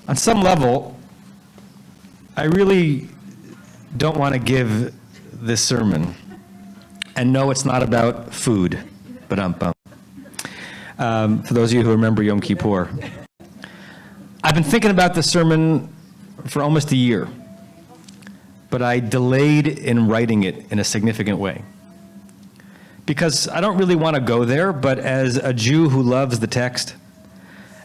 On some level, I really don't want to give this sermon. And no, it's not about food, but for those of you who remember Yom Kippur. I've been thinking about this sermon for almost a year, but I delayed in writing it in a significant way. Because I don't really want to go there, but as a Jew who loves the text,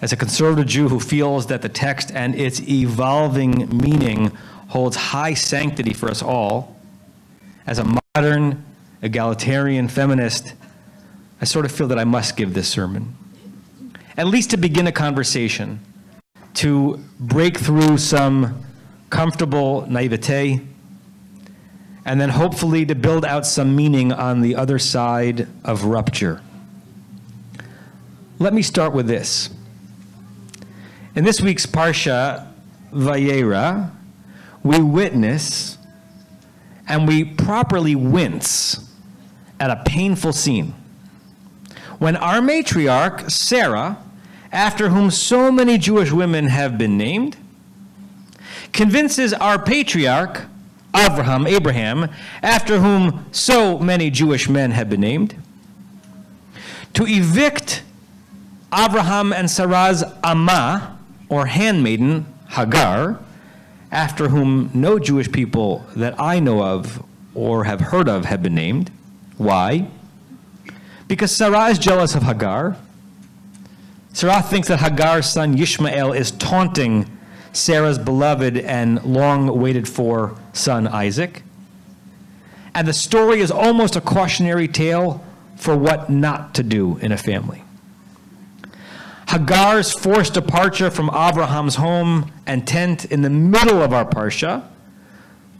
as a conservative Jew who feels that the text and its evolving meaning holds high sanctity for us all, as a modern, egalitarian feminist, I sort of feel that I must give this sermon. At least to begin a conversation, to break through some comfortable naivete, and then hopefully to build out some meaning on the other side of rupture. Let me start with this. In this week's Parsha, Vayera, we witness and we properly wince at a painful scene. When our matriarch, Sarah, after whom so many Jewish women have been named, convinces our patriarch, Abraham, after whom so many Jewish men have been named, to evict Abraham and Sarah's Amma, or handmaiden, Hagar, after whom no Jewish people that I know of or have heard of have been named. Why? Because Sarah is jealous of Hagar. Sarah thinks that Hagar's son Yishmael is taunting Sarah's beloved and long-waited-for son Isaac. And the story is almost a cautionary tale for what not to do in a family. Hagar's forced departure from Abraham's home and tent in the middle of our Parsha,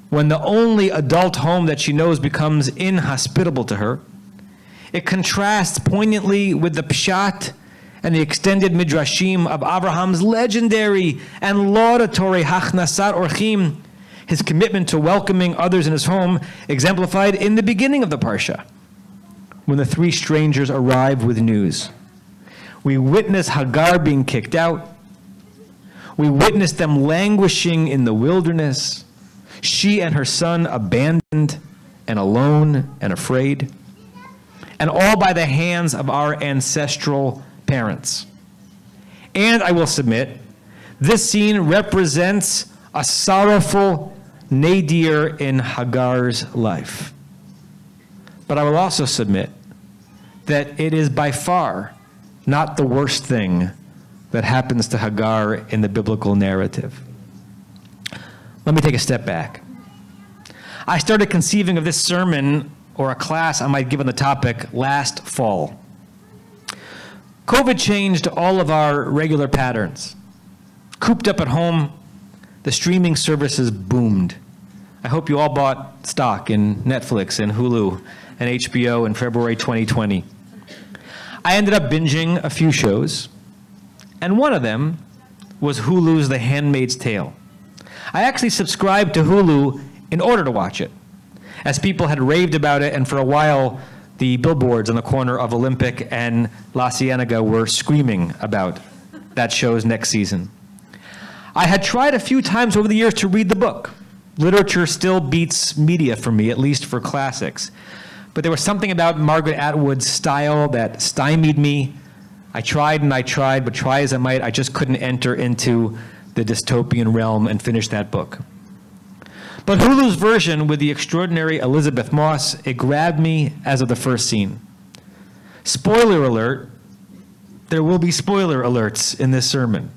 when the only adult home that she knows becomes inhospitable to her, it contrasts poignantly with the Pshat and the extended midrashim of Abraham's legendary and laudatory Hachnasat Orchim, his commitment to welcoming others in his home, exemplified in the beginning of the Parsha, when the three strangers arrive with news. We witness Hagar being kicked out. We witness them languishing in the wilderness, she and her son abandoned and alone and afraid, and all by the hands of our ancestral parents. And I will submit, this scene represents a sorrowful nadir in Hagar's life. But I will also submit that it is by far not the worst thing that happens to Hagar in the biblical narrative. Let me take a step back. I started conceiving of this sermon, or a class I might give on the topic, last fall. COVID changed all of our regular patterns. Cooped up at home, the streaming services boomed. I hope you all bought stock in Netflix and Hulu and HBO in February 2020. I ended up binging a few shows, and one of them was Hulu's The Handmaid's Tale. I actually subscribed to Hulu in order to watch it, as people had raved about it, and for a while, the billboards on the corner of Olympic and La Cienega were screaming about that show's next season. I had tried a few times over the years to read the book. Literature still beats media for me, at least for classics. But there was something about Margaret Atwood's style that stymied me. I tried and I tried, but try as I might, I just couldn't enter into the dystopian realm and finish that book. But Hulu's version with the extraordinary Elizabeth Moss, it grabbed me as of the first scene. Spoiler alert, there will be spoiler alerts in this sermon.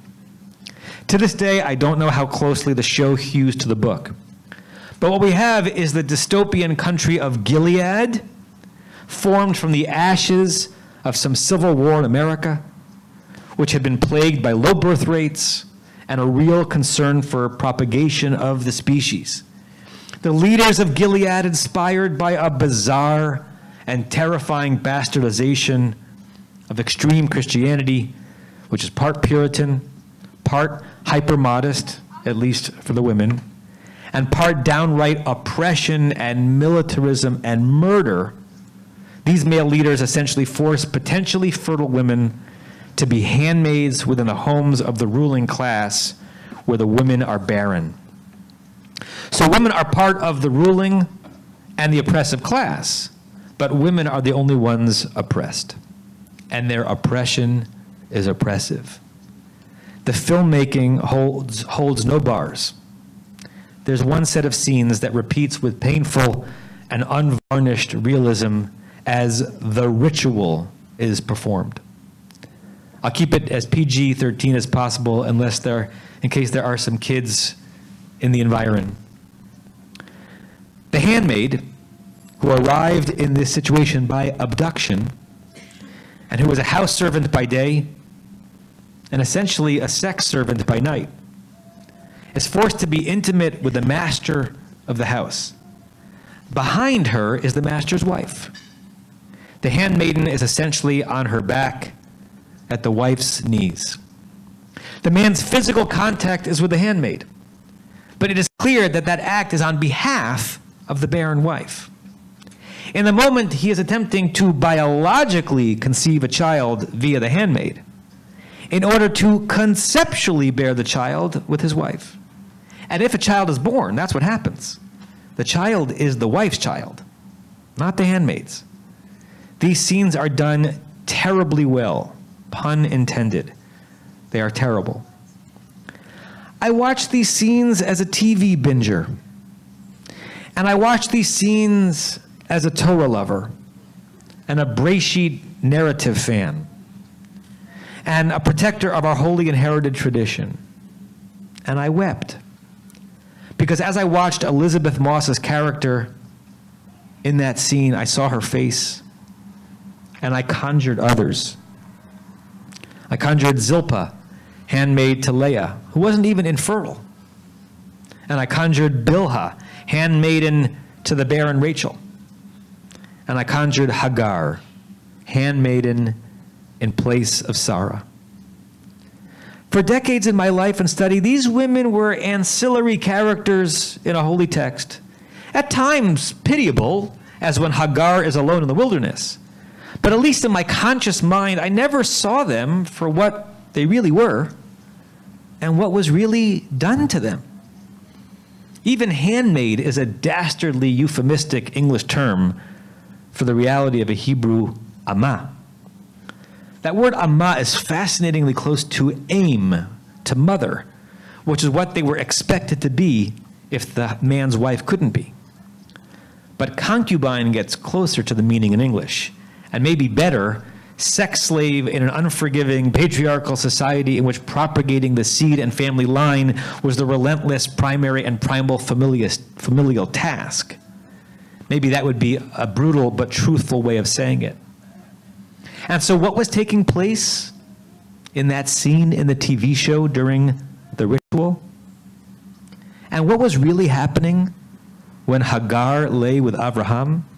To this day, I don't know how closely the show hews to the book. But what we have is the dystopian country of Gilead, formed from the ashes of some civil war in America, which had been plagued by low birth rates and a real concern for propagation of the species. The leaders of Gilead, inspired by a bizarre and terrifying bastardization of extreme Christianity, which is part Puritan, part hyper-modest, at least for the women, and part downright oppression and militarism and murder, these male leaders essentially force potentially fertile women to be handmaids within the homes of the ruling class, where the women are barren. So women are part of the ruling and the oppressive class, but women are the only ones oppressed, and their oppression is oppressive. The filmmaking holds no bars. There's one set of scenes that repeats with painful and unvarnished realism as the ritual is performed. I'll keep it as PG-13 as possible in case there are some kids in the environment. The handmaid, who arrived in this situation by abduction, and who was a house servant by day, and essentially a sex servant by night, is forced to be intimate with the master of the house. Behind her is the master's wife. The handmaiden is essentially on her back at the wife's knees. The man's physical contact is with the handmaid, but it is clear that that act is on behalf of the barren wife. In the moment, he is attempting to biologically conceive a child via the handmaid in order to conceptually bear the child with his wife. And if a child is born, that's what happens. The child is the wife's child, not the handmaid's. These scenes are done terribly well, pun intended. They are terrible. I watch these scenes as a TV binger, and I watch these scenes as a Torah lover, and a Breshit narrative fan, and a protector of our holy inherited tradition. And I wept. Because as I watched Elizabeth Moss's character in that scene, I saw her face, and I conjured others. I conjured Zilpah, handmaid to Leah, who wasn't even infertile. And I conjured Bilhah, handmaiden to the barren Rachel. And I conjured Hagar, handmaiden in place of Sarah. For decades in my life and study, these women were ancillary characters in a holy text, at times pitiable, as when Hagar is alone in the wilderness. But at least in my conscious mind, I never saw them for what they really were and what was really done to them. Even handmaid is a dastardly euphemistic English term for the reality of a Hebrew amah. That word amah is fascinatingly close to aim, to mother, which is what they were expected to be if the man's wife couldn't be. But concubine gets closer to the meaning in English, and maybe better, sex slave in an unforgiving patriarchal society in which propagating the seed and family line was the relentless primary and primal familial task. Maybe that would be a brutal but truthful way of saying it. And so what was taking place in that scene in the TV show during the ritual? And what was really happening when Hagar lay with Abraham?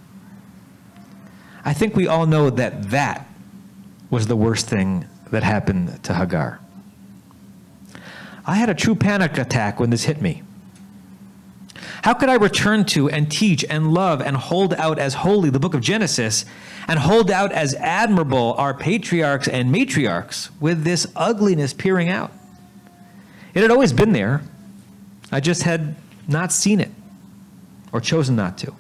I think we all know that that was the worst thing that happened to Hagar. I had a true panic attack when this hit me. How could I return to and teach and love and hold out as holy the book of Genesis and hold out as admirable our patriarchs and matriarchs with this ugliness peering out? It had always been there. I just had not seen it or chosen not to.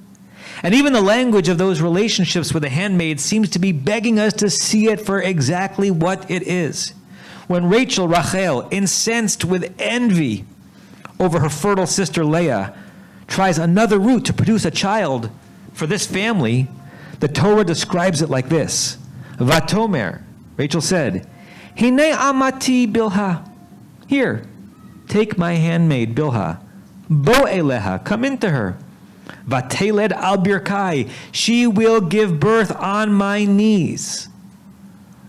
And even the language of those relationships with the handmaid seems to be begging us to see it for exactly what it is. When Rachel, incensed with envy over her fertile sister Leah, tries another route to produce a child for this family, the Torah describes it like this. Vatomer, Rachel said, Hine amati Bilhah. Here, take my handmaid Bilhah. Bo eleha, come into her. Vateled al birkai, she will give birth on my knees.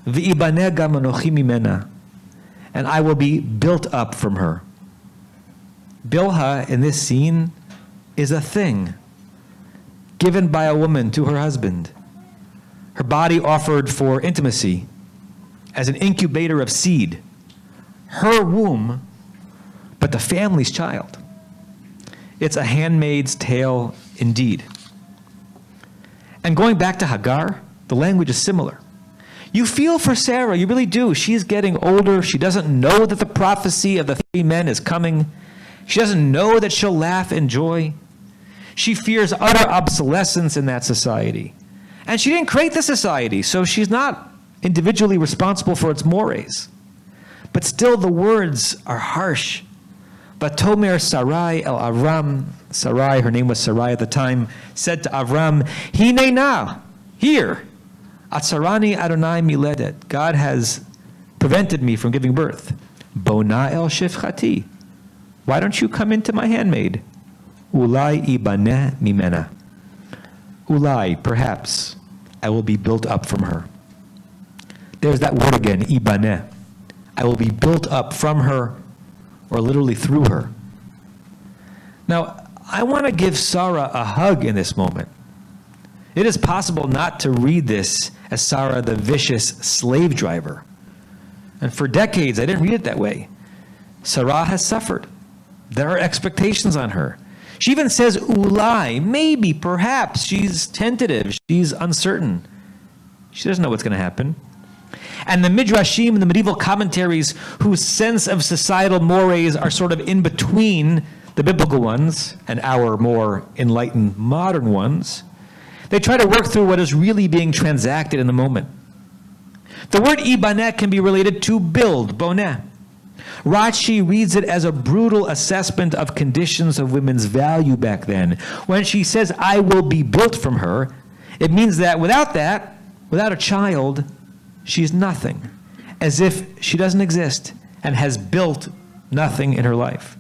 V'ibaneh gam anochi mimena, and I will be built up from her. Bilhah in this scene is a thing given by a woman to her husband. Her body offered for intimacy as an incubator of seed. Her womb, but the family's child. It's a handmaid's tale indeed. And going back to Hagar, the language is similar. You feel for Sarah, you really do. She's getting older. She doesn't know that the prophecy of the 3 men is coming. She doesn't know that she'll laugh in joy. She fears utter obsolescence in that society. And she didn't create the society, so she's not individually responsible for its mores. But still the words are harsh. Vatomer Sarai el Avram, Sarai, her name was Sarai at the time, said to Avram, Hinena, here, Atzarani Adonai miledet. God has prevented me from giving birth. Bona el shifchati. Why don't you come into my handmaid? Ulai ibaneh mimena. Ulai, perhaps, I will be built up from her. There's that word again, ibaneh. I will be built up from her, or literally through her. Now, I want to give Sarah a hug in this moment. It is possible not to read this as Sarah the vicious slave driver. And for decades, I didn't read it that way. Sarah has suffered. There are expectations on her. She even says, ulai, maybe, perhaps. She's tentative. She's uncertain. She doesn't know what's going to happen. And the Midrashim and the medieval commentaries, whose sense of societal mores are sort of in between the biblical ones and our more enlightened modern ones, they try to work through what is really being transacted in the moment. The word ibaneh can be related to build, boneh. Rashi reads it as a brutal assessment of conditions of women's value back then. When she says, I will be built from her, it means that, without a child, she's nothing, as if she doesn't exist and has built nothing in her life.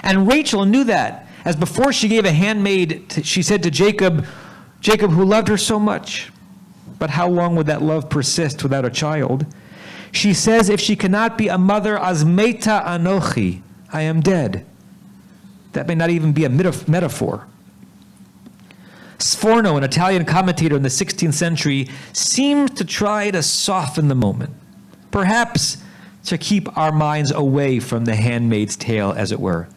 And Rachel knew that, as before she gave a handmaid, she said to Jacob, who loved her so much, but how long would that love persist without a child? She says, if she cannot be a mother, as meta anochi, I am dead. That may not even be a metaphor. Sforno, an Italian commentator in the 16th century, seems to try to soften the moment, perhaps to keep our minds away from the handmaid's tale, as it were.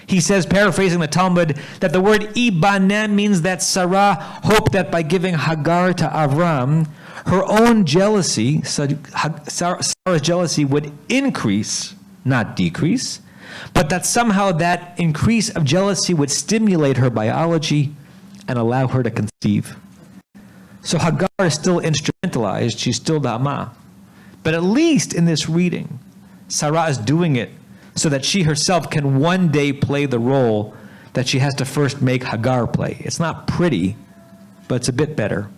He says, paraphrasing the Talmud, that the word ibaneh means that Sarah hoped that by giving Hagar to Avram, her own jealousy, Sarah's jealousy, would increase, not decrease, but that somehow that increase of jealousy would stimulate her biology and allow her to conceive. So Hagar is still instrumentalized, she's still Dama. But at least in this reading, Sarah is doing it so that she herself can one day play the role that she has to first make Hagar play. It's not pretty, but it's a bit better.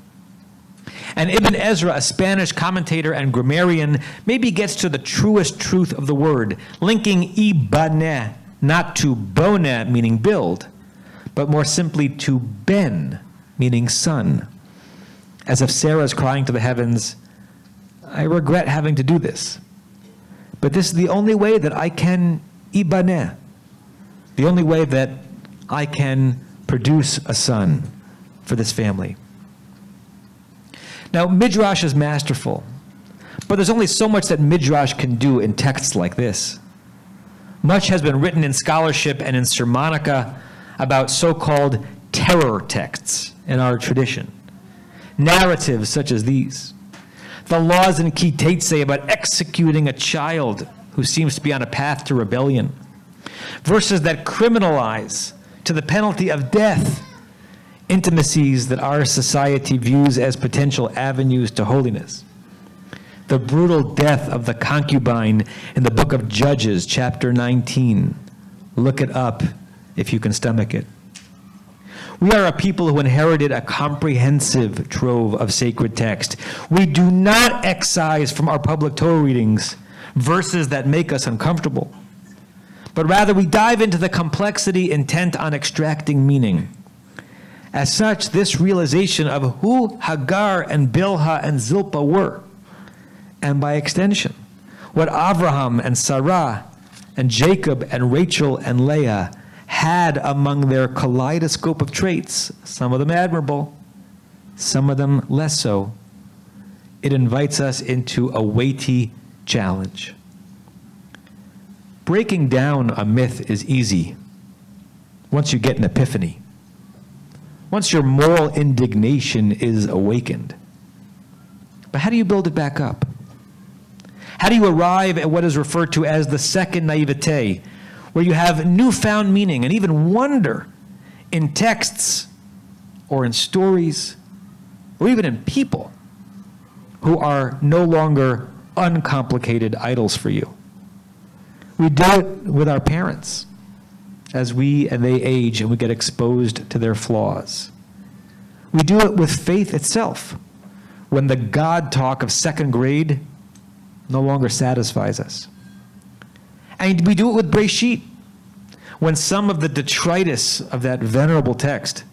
And Ibn Ezra, a Spanish commentator and grammarian, maybe gets to the truest truth of the word, linking ibaneh not to boneh, meaning build, but more simply to ben, meaning son. As if Sarah is crying to the heavens, I regret having to do this, but this is the only way that I can ibaneh, the only way that I can produce a son for this family. Now, Midrash is masterful, but there's only so much that Midrash can do in texts like this. Much has been written in scholarship and in sermonica about so-called terror texts in our tradition. Narratives such as these. The laws in Kitetse about executing a child who seems to be on a path to rebellion. Verses that criminalize, to the penalty of death, intimacies that our society views as potential avenues to holiness. The brutal death of the concubine in the book of Judges, chapter 19. Look it up if you can stomach it. We are a people who inherited a comprehensive trove of sacred text. We do not excise from our public Torah readings verses that make us uncomfortable, but rather we dive into the complexity intent on extracting meaning. As such, this realization of who Hagar and Bilhah and Zilpah were, and by extension, what Avraham and Sarah and Jacob and Rachel and Leah had among their kaleidoscope of traits, some of them admirable, some of them less so, it invites us into a weighty challenge. Breaking down a myth is easy once you get an epiphany, once your moral indignation is awakened. But how do you build it back up? How do you arrive at what is referred to as the second naivete, where you have newfound meaning and even wonder in texts or in stories or even in people who are no longer uncomplicated idols for you? We do it with our parents as we and they age and we get exposed to their flaws. We do it with faith itself when the God talk of second grade no longer satisfies us. And we do it with Breshit when some of the detritus of that venerable text,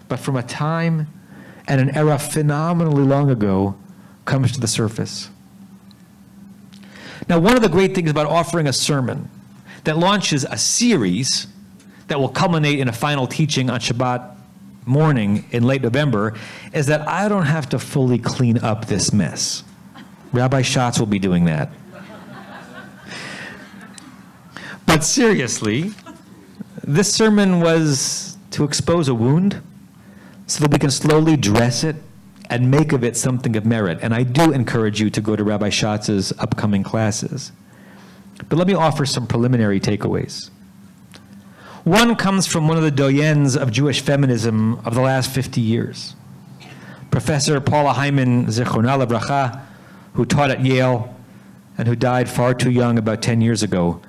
but from a time and an era phenomenally long ago, comes to the surface. Now, one of the great things about offering a sermon that launches a series that will culminate in a final teaching on Shabbat morning in late November is that I don't have to fully clean up this mess. Rabbi Schatz will be doing that. But seriously, this sermon was to expose a wound so that we can slowly dress it and make of it something of merit. And I do encourage you to go to Rabbi Schatz's upcoming classes. But let me offer some preliminary takeaways. One comes from one of the doyens of Jewish feminism of the last 50 years. Professor Paula Hyman, Zichronah Livracha, who taught at Yale and who died far too young about 10 years ago.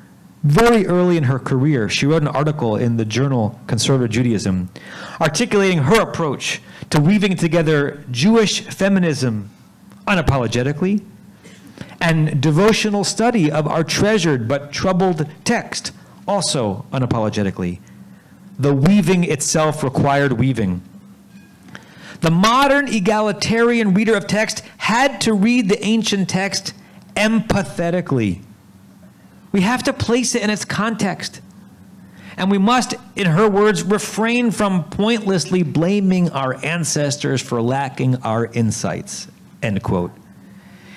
Very early in her career, she wrote an article in the journal Conservative Judaism articulating her approach to weaving together Jewish feminism unapologetically and devotional study of our treasured but troubled text also unapologetically. The weaving itself required weaving. The modern egalitarian reader of text had to read the ancient text empathetically. We have to place it in its context. And we must, in her words, refrain from pointlessly blaming our ancestors for lacking our insights, end quote.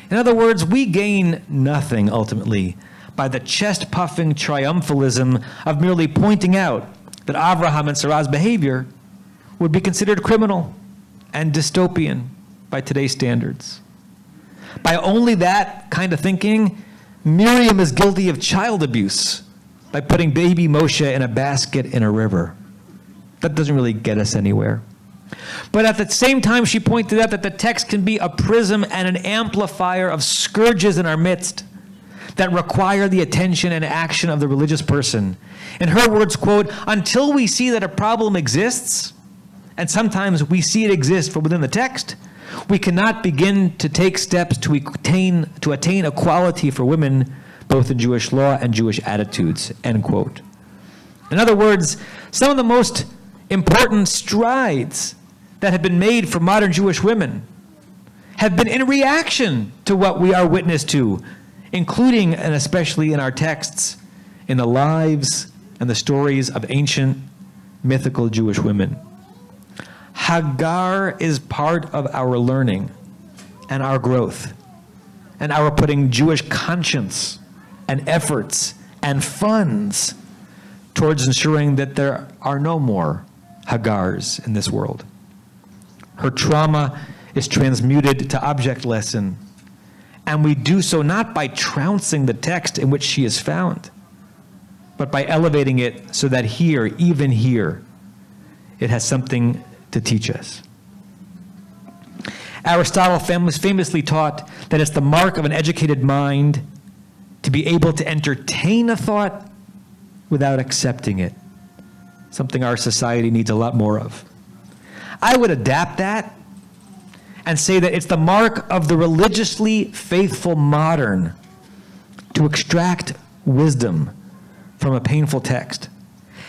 In other words, we gain nothing, ultimately, by the chest-puffing triumphalism of merely pointing out that Avraham and Sarah's behavior would be considered criminal and dystopian by today's standards. By only that kind of thinking, Miriam is guilty of child abuse by putting baby Moshe in a basket in a river. That doesn't really get us anywhere. But at the same time, she pointed out that the text can be a prism and an amplifier of scourges in our midst that require the attention and action of the religious person. In her words, quote, until we see that a problem exists, and sometimes we see it exist from within the text, we cannot begin to take steps to attain equality for women, both in Jewish law and Jewish attitudes, end quote. In other words, some of the most important strides that have been made for modern Jewish women have been in reaction to what we are witness to, including and especially in our texts, in the lives and the stories of ancient mythical Jewish women. Hagar is part of our learning and our growth and our putting Jewish conscience and efforts and funds towards ensuring that there are no more Hagars in this world. Her trauma is transmuted to object lesson, and we do so not by trouncing the text in which she is found, but by elevating it so that here, even here, it has something to teach us. Aristotle famously taught that it's the mark of an educated mind to be able to entertain a thought without accepting it, something our society needs a lot more of. I would adapt that and say that it's the mark of the religiously faithful modern to extract wisdom from a painful text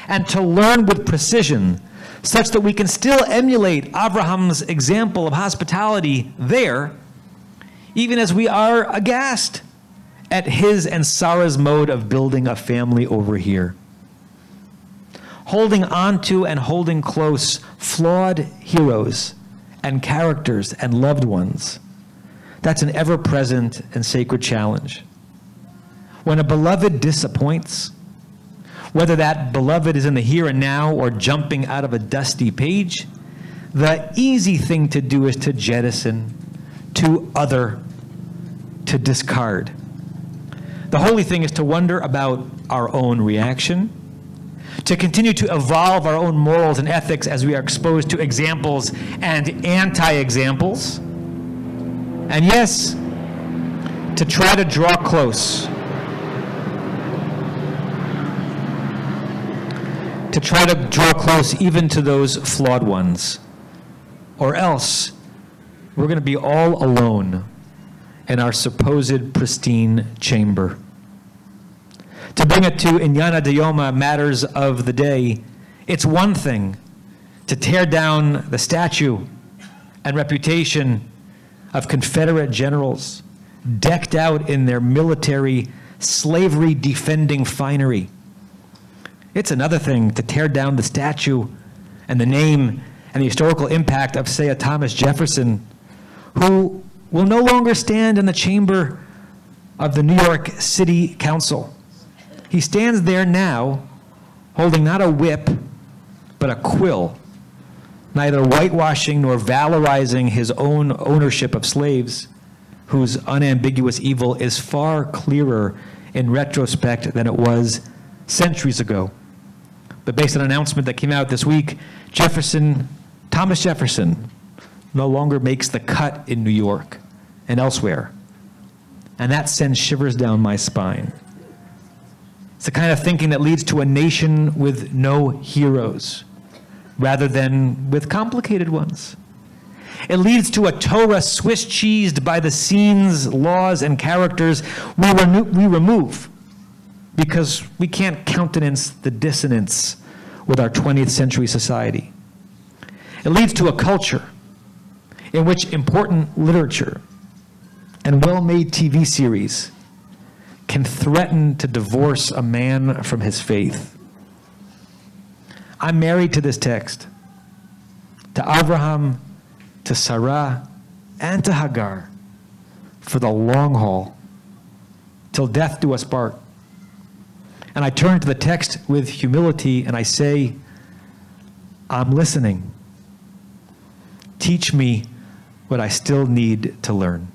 and to learn with precision such that we can still emulate Abraham's example of hospitality there, even as we are aghast at his and Sarah's mode of building a family over here. Holding onto and holding close flawed heroes and characters and loved ones, that's an ever-present and sacred challenge. When a beloved disappoints, whether that beloved is in the here and now or jumping out of a dusty page, the easy thing to do is to jettison, to other, to discard. The holy thing is to wonder about our own reaction, to continue to evolve our own morals and ethics as we are exposed to examples and anti-examples, and yes, to try to draw close, even to those flawed ones, or else we're going to be all alone in our supposed pristine chamber. To bring it to Inyana Dayoma, matters of the day, it's one thing to tear down the statue and reputation of Confederate generals decked out in their military slavery-defending finery. It's another thing to tear down the statue and the name and the historical impact of, say, a Thomas Jefferson, who will no longer stand in the chamber of the New York City Council. He stands there now holding not a whip, but a quill, neither whitewashing nor valorizing his own ownership of slaves, whose unambiguous evil is far clearer in retrospect than it was centuries ago. But based on an announcement that came out this week, Thomas Jefferson, no longer makes the cut in New York and elsewhere. And that sends shivers down my spine. It's the kind of thinking that leads to a nation with no heroes, rather than with complicated ones. It leads to a Torah Swiss cheesed by the scenes, laws, and characters we remove because we can't countenance the dissonance with our 20th century society. It leads to a culture in which important literature and well-made TV series can threaten to divorce a man from his faith. I'm married to this text, to Avraham, to Sarah, and to Hagar for the long haul, till death do us part. And I turn to the text with humility and I say, I'm listening. Teach me what I still need to learn.